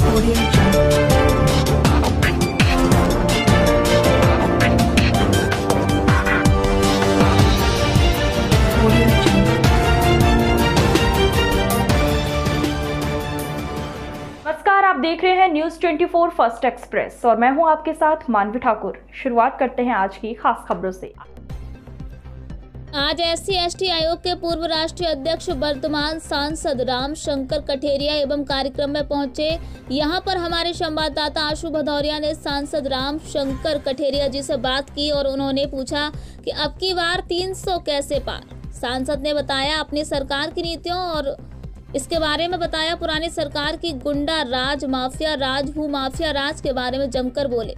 नमस्कार, आप देख रहे हैं न्यूज़ 24 फर्स्ट एक्सप्रेस और मैं हूं आपके साथ मानवी ठाकुर। शुरुआत करते हैं आज की खास खबरों से। आज SC/ST आयोग के पूर्व राष्ट्रीय अध्यक्ष वर्तमान सांसद राम शंकर कठेरिया एवं कार्यक्रम में पहुंचे। यहां पर हमारे संवाददाता आशु भदौरिया ने सांसद राम शंकर कठेरिया जी से बात की और उन्होंने पूछा कि अब की बार 300 कैसे पार। सांसद ने बताया अपनी सरकार की नीतियों और इसके बारे में बताया पुरानी सरकार की गुंडा राज माफिया राज भू माफिया राज के बारे में जमकर बोले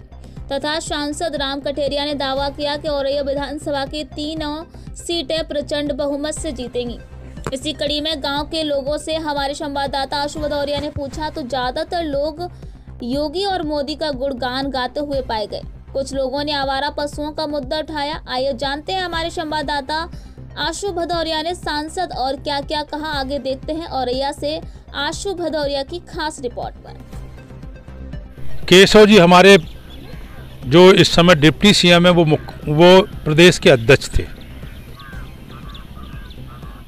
तथा सांसद राम कठेरिया ने दावा किया कि औरैया विधानसभा की 3 सीटें प्रचंड बहुमत से जीतेंगी। इसी कड़ी में गांव के लोगों से हमारे संवाददाता आशु भदौरिया ने पूछा तो ज्यादातर लोग योगी और मोदी का गुणगान गाते हुए पाए गए। कुछ लोगों ने आवारा पशुओं का मुद्दा उठाया। आइए जानते हैं हमारे संवाददाता आशु भदौरिया ने सांसद और क्या क्या कहा। आगे देखते हैं औरैया से आशु भदौरिया की खास रिपोर्ट पर। केशव जी हमारे जो इस समय डिप्टी सीएम है वो प्रदेश के अध्यक्ष थे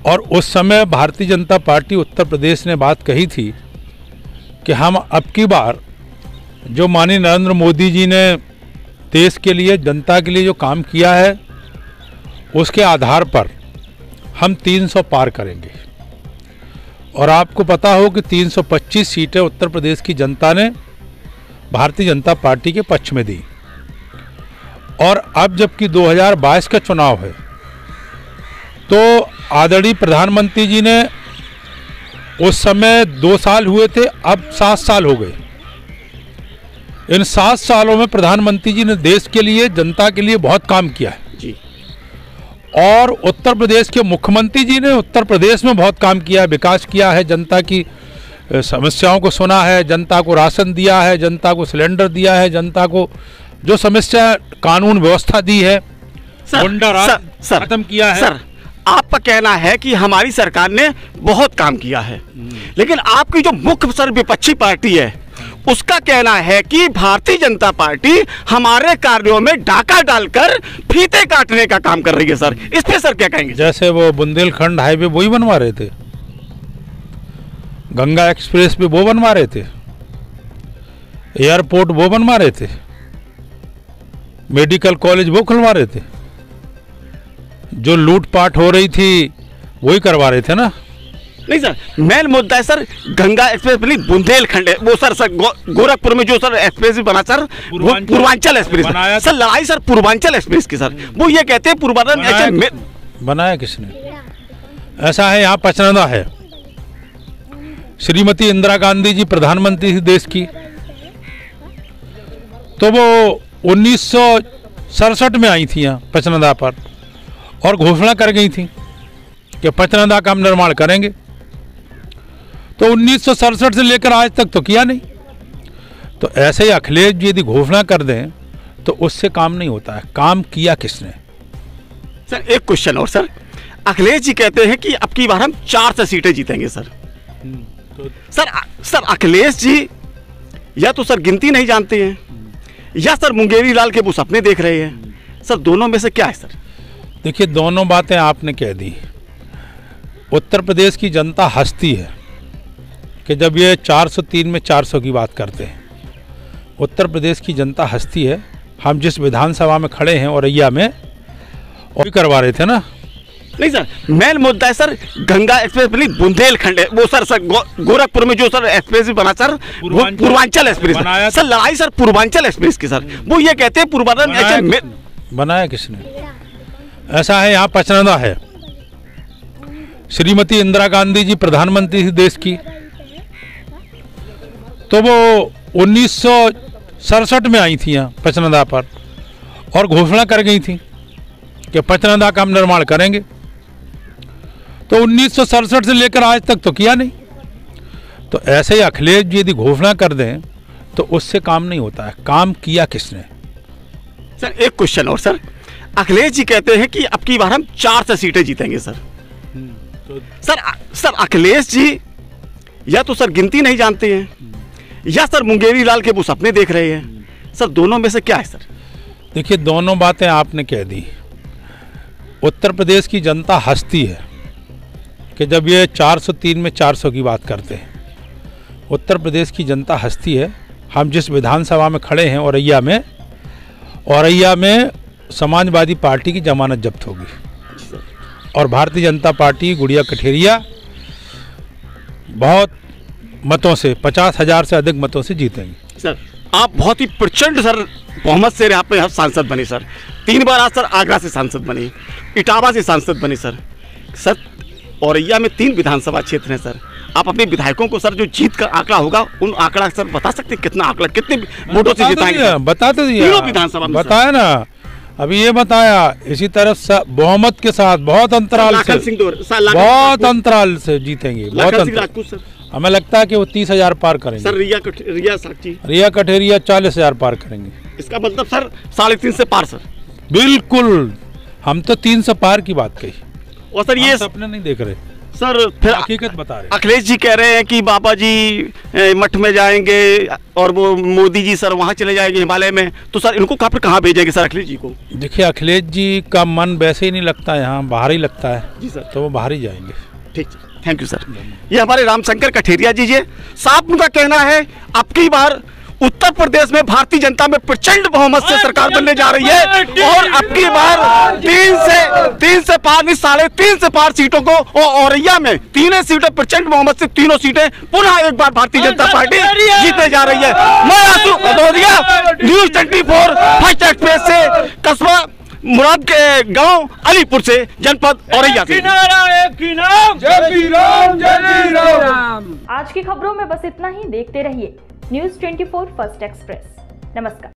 और उस समय भारतीय जनता पार्टी उत्तर प्रदेश ने बात कही थी कि हम अब की बार जो माननीय नरेंद्र मोदी जी ने देश के लिए जनता के लिए जो काम किया है उसके आधार पर हम 300 पार करेंगे। और आपको पता हो कि 325 सीटें उत्तर प्रदेश की जनता ने भारतीय जनता पार्टी के पक्ष में दी। और अब जबकि 2022 का चुनाव है तो आदरणीय प्रधानमंत्री जी ने उस समय 2 साल हुए थे, अब 7 साल हो गए। इन 7 सालों में प्रधानमंत्री जी ने देश के लिए जनता के लिए बहुत काम किया है जी। और उत्तर प्रदेश के मुख्यमंत्री जी ने उत्तर प्रदेश में बहुत काम किया है, विकास किया है, जनता की समस्याओं को सुना है, जनता को राशन दिया है, जनता को सिलेंडर दिया है, जनता को जो समस्या कानून व्यवस्था दी है, गुंडा राज खत्म किया है। सर, आपका कहना है कि हमारी सरकार ने बहुत काम किया है, लेकिन आपकी जो मुख्य सर विपक्षी पार्टी है उसका कहना है कि भारतीय जनता पार्टी हमारे कार्यों में डाका डालकर फीते काटने का काम कर रही है। सर, इस पे सर क्या कहेंगे? जैसे वो बुंदेलखंड हाईवे वही बनवा रहे थे, गंगा एक्सप्रेस भी वो बनवा रहे थे, एयरपोर्ट वो बनवा रहे थे, मेडिकल कॉलेज वो खुलवा रहे थे, जो लूटपाट हो रही थी वही करवा रहे थे ना। नहीं सर, मेन मुद्दा है सर गंगा एक्सप्रेस बुंदेलखंड है वो सर गोरखपुर में जो सर एक्सप्रेस बना सर पूर्वांचल एक्सप्रेस सर, लड़ाई सर पूर्वांचल एक्सप्रेस की सर, वो ये कहते हैं पूर्वांचल बनाया किसने? ऐसा है यहाँ पचनदा है, श्रीमती इंदिरा गांधी जी प्रधानमंत्री थी देश की, तो वो 1967 में आई थी यहाँ पचनदा पर और घोषणा कर गई थी कि पचनदा का हम निर्माण करेंगे। तो 1967 से लेकर आज तक तो किया नहीं। तो ऐसे ही अखिलेश जी यदि घोषणा कर दें तो उससे काम नहीं होता है, काम किया किसने? सर एक क्वेश्चन और सर, अखिलेश जी कहते हैं कि अब की बार हम 400 सीटें जीतेंगे सर। तो सर अखिलेश जी या तो सर गिनती नहीं जानते हैं या सर मुंगेरी लाल के वो सपने देख रहे हैं। सर दोनों में से क्या है? सर देखिए, दोनों बातें आपने कह दी। उत्तर प्रदेश की जनता हंसती है कि जब ये 403 में 400 की बात करते हैं। उत्तर प्रदेश की जनता हंसती है। हम जिस विधानसभा में खड़े हैं औरैया में और करवा रहे थे ना। नहीं सर, मेन मुद्दा है सर गंगा एक्सप्रेस बुंदेलखंड है वो सर गोरखपुर में जो सर एक्सप्रेस बना सर पूर्वांचल एक्सप्रेस सर, लड़ाई सर पूर्वांचल एक्सप्रेस की सर, वो ये कहते हैं पूर्वांचल बनाया किसने? ऐसा है यहाँ पचनदा है, श्रीमती इंदिरा गांधी जी प्रधानमंत्री थी देश की, तो वो 1967 में आई थी यहाँ पचनदा पर और घोषणा कर गई थी कि पचनदा का हम निर्माण करेंगे। तो 1967 से लेकर आज तक तो किया नहीं। तो ऐसे ही अखिलेश जी यदि घोषणा कर दें तो उससे काम नहीं होता है, काम किया किसने? सर एक क्वेश्चन और सर, अखिलेश जी कहते हैं कि अब की बार हम 400 सीटें जीतेंगे सर। तो सर अखिलेश जी या तो सर गिनती नहीं जानते हैं या सर मुंगेरी लाल के वो सपने देख रहे हैं? सर दोनों में से क्या है सर? देखिए, दोनों बातें आपने कह दी। उत्तर प्रदेश की जनता हंसती है कि जब ये 403 में 400 की बात करते हैं। उत्तर प्रदेश की जनता हंसती है। हम जिस विधानसभा में खड़े हैं औरैया में समाजवादी पार्टी की जमानत जब्त होगी और भारतीय जनता पार्टी गुड़िया कठेरिया बहुत मतों से 50,000 से अधिक मतों से जीतेंगे। सर आप बहुत ही प्रचंड सर बहुमत से यहाँ पे सांसद बने सर। 3 बार आज सर आगरा से सांसद बने, इटावा से सांसद बने सर। सर औरैया में 3 विधानसभा क्षेत्र हैं सर। आप अपने विधायकों को सर जो जीत का आंकड़ा होगा उन आंकड़ा सर बता सकते हैं कितना आंकड़ा, कितने वोटों से जिताएंगे? बताते दिया, तीनों विधानसभा में बताया ना, अभी ये बताया। इसी तरह बहुमत के साथ बहुत अंतराल से जीतेंगे। बहुत अंतराल। हमें लगता है कि वो 30,000 पार करेंगे। सर रिया कठेरिया 40,000 पार करेंगे। इसका मतलब सर 3.5 से पार सर। बिल्कुल, हम तो 3 से पार की बात कही और सर ये सपने नहीं देख रहे सर। फिर हकीकत बता रहे। अखिलेश जी कह रहे हैं कि बाबा जी मठ में जाएंगे और वो मोदी जी सर वहाँ चले जाएंगे हिमालय में, तो सर इनको कहाँ भेजेंगे सर अखिलेश जी को? देखिए, अखिलेश जी का मन वैसे ही नहीं लगता यहाँ, बाहर ही लगता है जी सर। तो वो बाहर ही जाएंगे। ठीक, थैंक यू सर। ये हमारे रामशंकर कठेरिया जी साहब, उनका कहना है अब की बार उत्तर प्रदेश में भारतीय जनता में प्रचंड बहुमत से सरकार बनने जा रही है और अब की बार 3 से पार नहीं 3.5 से पार सीटों को औरैया में 3 सीटें प्रचंड बहुमत से 3 सीटें पुनः एक बार भारतीय जनता पार्टी जीतने जा रही है। मैं आशु भदौरिया, न्यूज़ 24 फर्स्ट एक्सप्रेस से कस्बा मुराद के गांव अलीपुर से, जनपद औरैया से। आज की खबरों में बस इतना ही। देखते रहिए न्यूज़ 24 फर्स्ट एक्सप्रेस। नमस्कार।